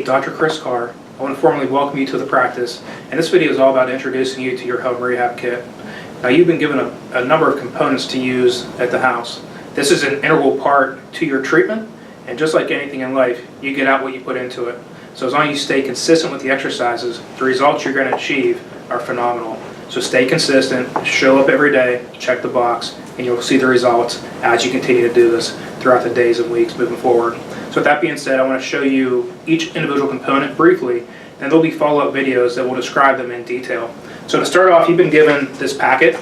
me, Dr. Chris Carr. I want to formally welcome you to the practice, and this video is all about introducing you to your home rehab kit. Now, you've been given a number of components to use at the house. This is an integral part to your treatment, and just like anything in life, you get out what you put into it. So as long as you stay consistent with the exercises, the results you're going to achieve are phenomenal. So stay consistent, show up every day, check the box, and you'll see the results as you continue to do this throughout the days and weeks moving forward. So with that being said, I want to show you each individual component briefly, and there'll be follow-up videos that will describe them in detail. So to start off, you've been given this packet.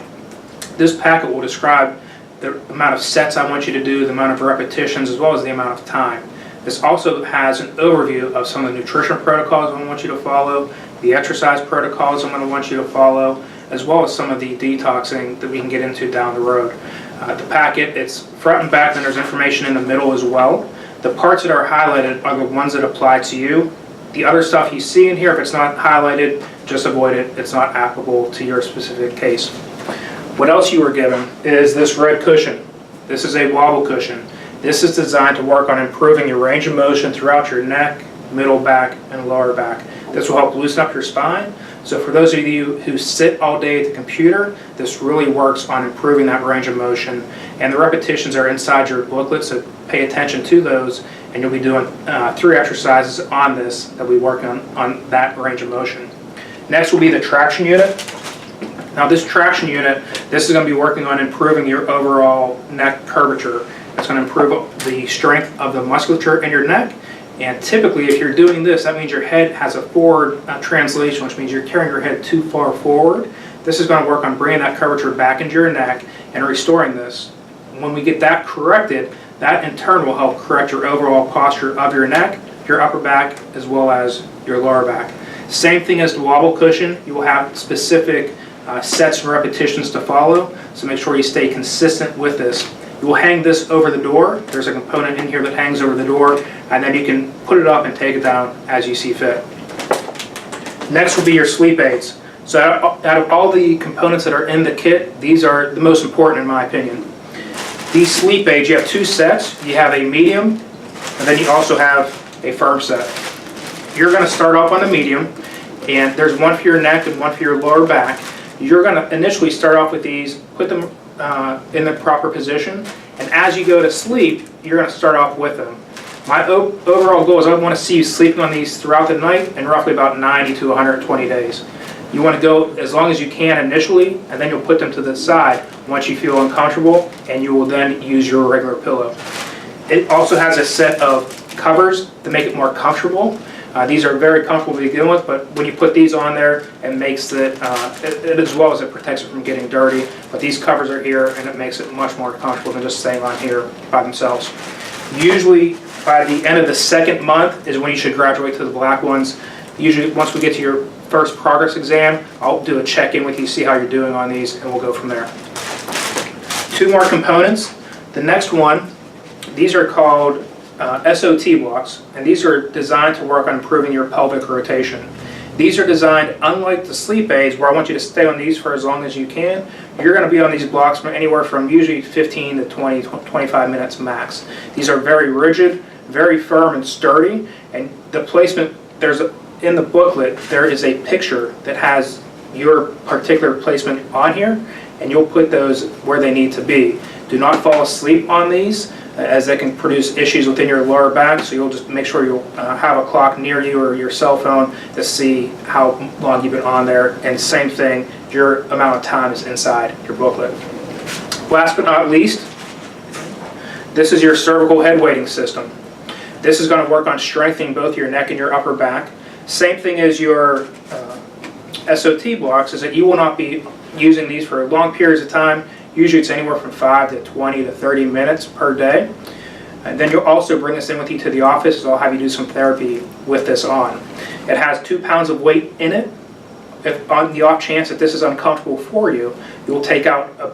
This packet will describe the amount of sets I want you to do, the amount of repetitions, as well as the amount of time. This also has an overview of some of the nutrition protocols I want you to follow, the exercise protocols I'm going to want you to follow, as well as some of the detoxing that we can get into down the road. The packet, it's front and back, and there's information in the middle as well. The parts that are highlighted are the ones that apply to you. The other stuff you see in here, if it's not highlighted, just avoid it. It's not applicable to your specific case. What else you were given is this red cushion. This is a wobble cushion. This is designed to work on improving your range of motion throughout your neck, middle back, and lower back. This will help loosen up your spine. So for those of you who sit all day at the computer, this really works on improving that range of motion. And the repetitions are inside your booklet, so pay attention to those, and you'll be doing 3 exercises on this that we work on that range of motion. Next will be the traction unit. Now this traction unit, this is going to be working on improving your overall neck curvature. It's going to improve the strength of the musculature in your neck. And typically, if you're doing this, that means your head has a forward translation, which means you're carrying your head too far forward. This is going to work on bringing that curvature back into your neck and restoring this. When we get that corrected, that in turn will help correct your overall posture of your neck, your upper back, as well as your lower back. Same thing as the wobble cushion. You will have specific sets and repetitions to follow, so make sure you stay consistent with this. You will hang this over the door. There's a component in here that hangs over the door, and then you can put it up and take it down as you see fit. Next will be your sleep aids. So out of all the components that are in the kit, these are the most important in my opinion. These sleep aids, you have 2 sets. You have a medium, and then you also have a firm set. You're going to start off on the medium, and there's one for your neck and one for your lower back. You're going to initially start off with these, put them in the proper position, and as you go to sleep, you're going to start off with them. My overall goal is I want to see you sleeping on these throughout the night in roughly about 90 to 120 days. You want to go as long as you can initially, and then you'll put them to the side once you feel uncomfortable, and you will then use your regular pillow. It also has a set of covers to make it more comfortable. These are very comfortable to begin with, but when you put these on there, it makes it, as well as it protects it from getting dirty. But these covers are here, and it makes it much more comfortable than just staying on here by themselves. Usually, by the end of the 2nd month is when you should graduate to the black ones. Usually, once we get to your first progress exam, I'll do a check-in with you, see how you're doing on these, and we'll go from there. 2 more components. The next one, these are called SOT Blocks, and these are designed to work on improving your pelvic rotation. These are designed, unlike the sleep aids, where I want you to stay on these for as long as you can. You're going to be on these blocks for anywhere from usually 15 to 20, 25 minutes max. These are very rigid, very firm and sturdy, and the placement, in the booklet, there is a picture that has your particular placement on here, and you'll put those where they need to be. Do not fall asleep on these, as they can produce issues within your lower back, so you'll just make sure you'll have a clock near you or your cell phone to see how long you've been on there, and same thing, your amount of time is inside your booklet. Last but not least, this is your cervical headweighting system. This is going to work on strengthening both your neck and your upper back. Same thing as your SOT blocks, is that you will not be using these for long periods of time. Usually it's anywhere from 5 to 20 to 30 minutes per day. And then you'll also bring this in with you to the office, so I'll have you do some therapy with this on. It has 2 pounds of weight in it. If on the off chance that this is uncomfortable for you, you'll take out a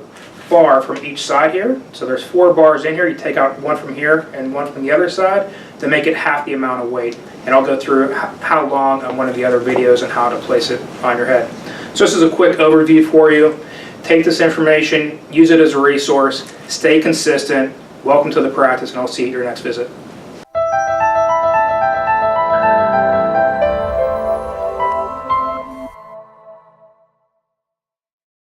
bar from each side here. So there's 4 bars in here. You take out one from here and one from the other side to make it half the amount of weight. And I'll go through how long on one of the other videos and how to place it on your head. So this is a quick overview for you. Take this information, use it as a resource, stay consistent. Welcome to the practice, and I'll see you at your next visit.